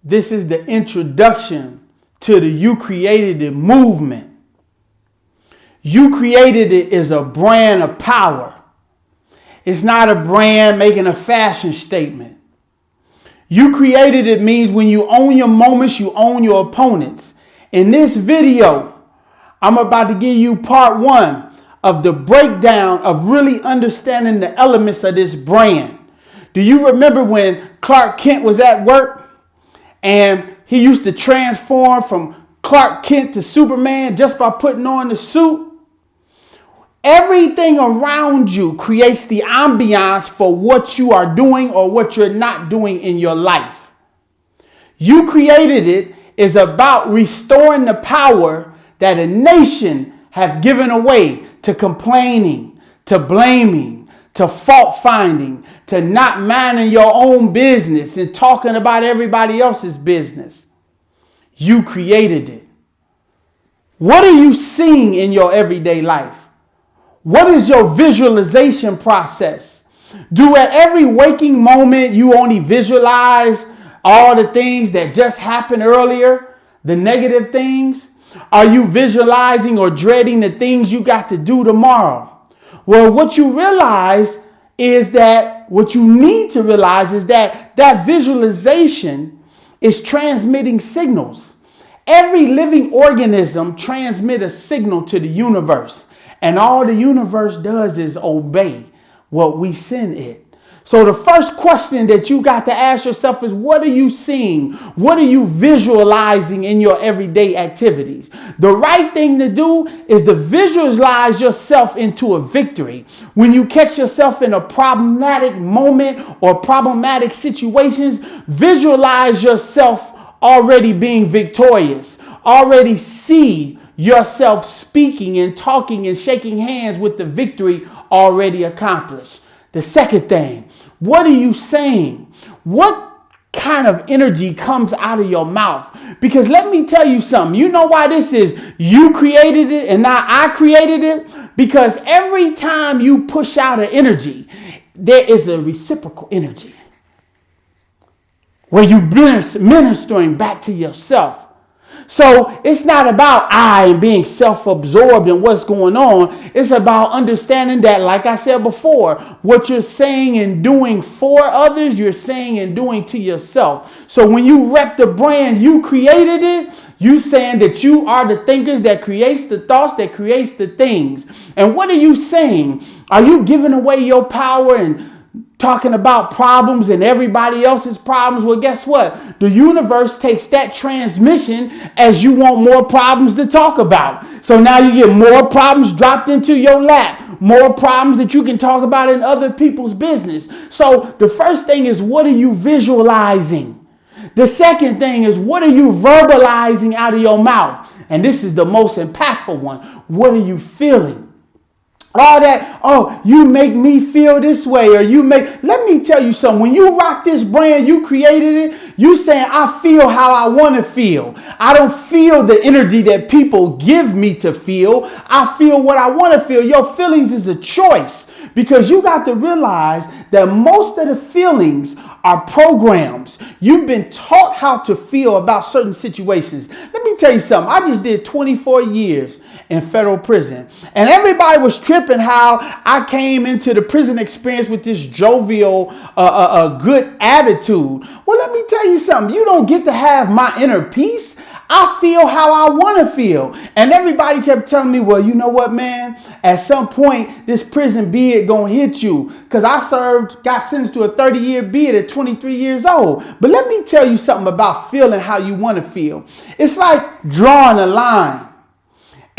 This is the introduction to the You Created It movement. You Created It is a brand of power. It's not a brand making a fashion statement. You Created It means when you own your moments, you own your opponents. In this video, I'm about to give you part 1 of the breakdown of really understanding the elements of this brand. Do you remember when Clark Kent was at work and he used to transform from Clark Kent to Superman just by putting on the suit? Everything around you creates the ambiance for what you are doing or what you're not doing in your life. You Created It is about restoring the power that a nation have given away to complaining, to blaming, to fault finding, to not minding your own business and talking about everybody else's business. You created it. What are you seeing in your everyday life? What is your visualization process? Do at every waking moment you only visualize all the things that just happened earlier, the negative things? Are you visualizing or dreading the things you got to do tomorrow? Well, what you need to realize is that visualization is transmitting signals. Every living organism transmits a signal to the universe. And all the universe does is obey what we send it. So the first question that you got to ask yourself is, what are you seeing? What are you visualizing in your everyday activities? The right thing to do is to visualize yourself into a victory. When you catch yourself in a problematic moment or problematic situations, visualize yourself already being victorious. Already see yourself speaking and talking and shaking hands with the victory already accomplished. The second thing, what are you saying? What kind of energy comes out of your mouth? Because let me tell you something. You know why this is you created it and not I created it? Because every time you push out an energy, there is a reciprocal energy where you're ministering back to yourself. So it's not about I being self-absorbed in what's going on. It's about understanding that, like I said before, what you're saying and doing for others, you're saying and doing to yourself. So when you rep the brand, you created it, you saying that you are the thinkers that creates the thoughts, that creates the things. And what are you saying? Are you giving away your power and talking about problems and everybody else's problems? Well, guess what? The universe takes that transmission as you want more problems to talk about. So now you get more problems dropped into your lap, more problems that you can talk about in other people's business. So the first thing is, what are you visualizing? The second thing is, what are you verbalizing out of your mouth? And this is the most impactful one. What are you feeling? All that, oh, you make me feel this way, or let me tell you something. When you rock this brand, you created it, you saying, I feel how I want to feel. I don't feel the energy that people give me to feel. I feel what I want to feel. Your feelings is a choice, because you got to realize that most of the feelings are programs. You've been taught how to feel about certain situations. Let me tell you something. I just did 24 years in federal prison, and everybody was tripping how I came into the prison experience with this jovial, good attitude. Well, let me tell you something. You don't get to have my inner peace. I feel how I want to feel. And everybody kept telling me, well, you know what, man? At some point, this prison bid gonna hit you. Because I got sentenced to a 30-year bid at 23 years old. But let me tell you something about feeling how you want to feel. It's like drawing a line.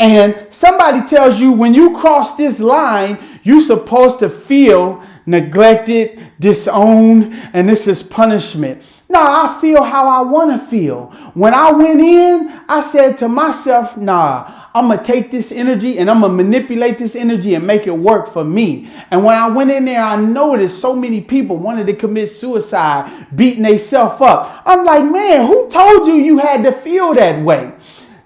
And somebody tells you when you cross this line, you're supposed to feel neglected, disowned, and this is punishment. No, I feel how I want to feel. When I went in, I said to myself, I'm going to take this energy and I'm going to manipulate this energy and make it work for me. And when I went in there, I noticed so many people wanted to commit suicide, beating themselves up. I'm like, man, who told you had to feel that way?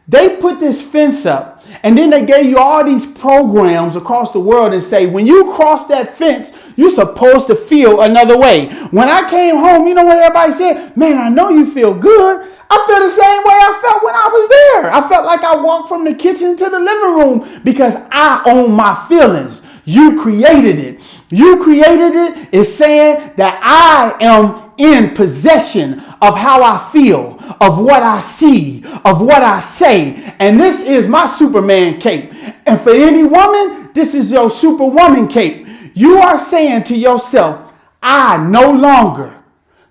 They put this fence up, and then they gave you all these programs across the world and say, when you cross that fence, You're supposed to feel another way. When I came home, you know what everybody said? Man, I know you feel good. I feel the same way I felt when I was there. I felt like I walked from the kitchen to the living room because I own my feelings. You created it. You created it is saying that I am in possession of how I feel, of what I see, of what I say. And this is my Superman cape. And for any woman, this is your Superwoman cape. You are saying to yourself, I no longer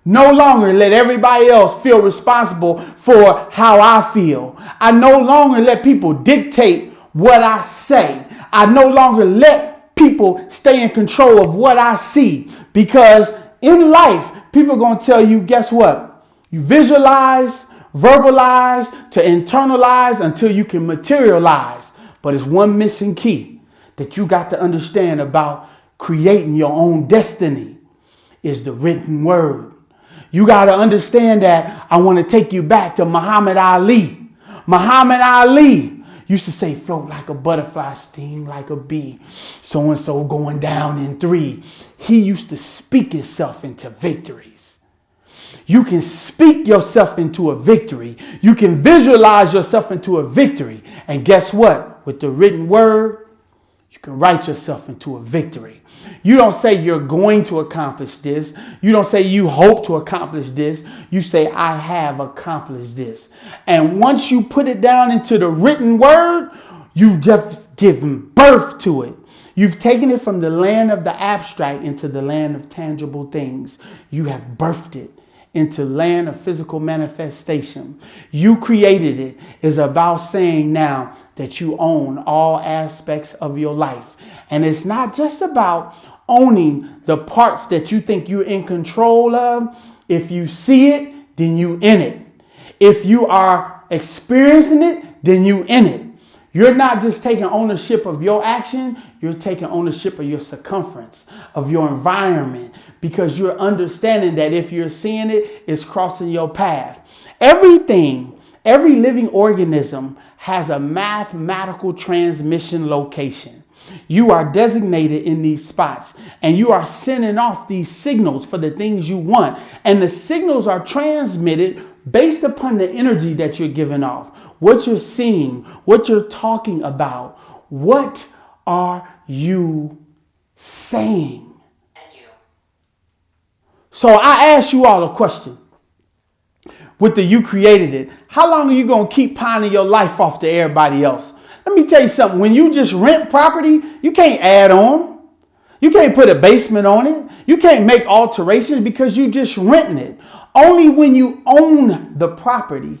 let everybody else feel responsible for how I feel. I no longer let people dictate what I say. I no longer let people stay in control of what I see. Because in life, people are going to tell you, guess what? You visualize, verbalize, to internalize until you can materialize. But it's one missing key that you got to understand about creating your own destiny is the written word. You got to understand that. I want to take you back to Muhammad Ali. Muhammad Ali used to say, float like a butterfly, sting like a bee. So-and-so going down in 3. He used to speak himself into victories. You can speak yourself into a victory. You can visualize yourself into a victory. And guess what? With the written word, you can write yourself into a victory. You don't say you're going to accomplish this. You don't say you hope to accomplish this. You say, I have accomplished this. And once you put it down into the written word, you've just given birth to it. You've taken it from the land of the abstract into the land of tangible things. You have birthed it into land of physical manifestation. You created it. It's about saying now that you own all aspects of your life. And it's not just about owning the parts that you think you're in control of. If you see it, then you in it. If you are experiencing it, then you in it. You're not just taking ownership of your action. You're taking ownership of your circumference, of your environment, because you're understanding that if you're seeing it, it's crossing your path. Everything, every living organism has a mathematical transmission location. You are designated in these spots and you are sending off these signals for the things you want. And the signals are transmitted based upon the energy that you're giving off, what you're seeing, what you're talking about. What are you saying? So I ask you all a question. With the you created it, how long are you going to keep pining your life off to everybody else? Let me tell you something. When you just rent property, you can't add on. You can't put a basement on it. You can't make alterations because you just renting it. Only when you own the property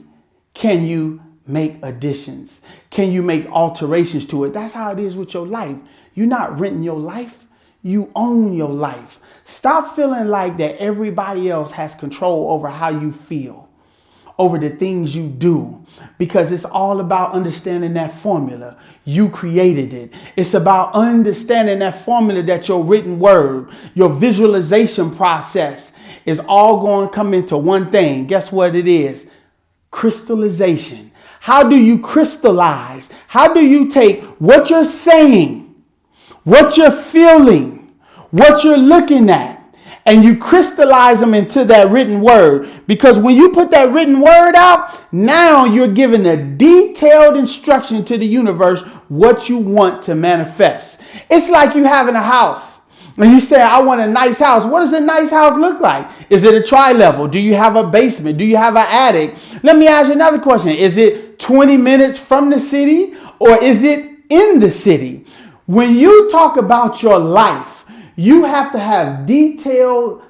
can you make additions. Can you make alterations to it? That's how it is with your life. You're not renting your life. You own your life. Stop feeling like that everybody else has control over how you feel, over the things you do, because it's all about understanding that formula. You created it. It's about understanding that formula, that your written word, your visualization process is all going to come into one thing. Guess what it is? Crystallization. How do you crystallize? How do you take what you're saying, what you're feeling, what you're looking at, and you crystallize them into that written word? Because when you put that written word out, now you're giving a detailed instruction to the universe what you want to manifest. It's like you having a house and you say, I want a nice house. What does a nice house look like? Is it a tri-level? Do you have a basement? Do you have an attic? Let me ask you another question. Is it 20 minutes from the city or is it in the city? When you talk about your life, you have to have detailed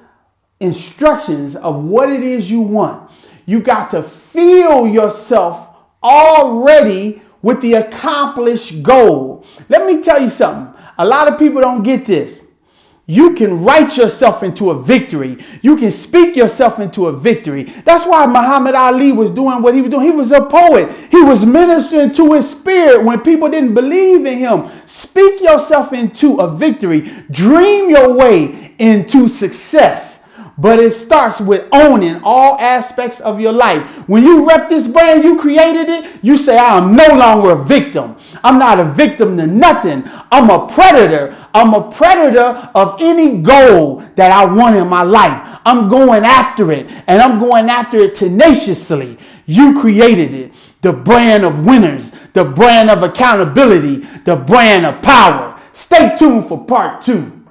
instructions of what it is you want. You got to feel yourself already with the accomplished goal. Let me tell you something. A lot of people don't get this. You can write yourself into a victory. You can speak yourself into a victory. That's why Muhammad Ali was doing what he was doing. He was a poet. He was ministering to his spirit when people didn't believe in him. Speak yourself into a victory. Dream your way into success. but it starts with owning all aspects of your life. When you rep this brand, you created it, you say, I am no longer a victim. I'm not a victim to nothing. I'm a predator. I'm a predator of any goal that I want in my life. I'm going after it, and I'm going after it tenaciously. You created it. The brand of winners, the brand of accountability, the brand of power. Stay tuned for part 2.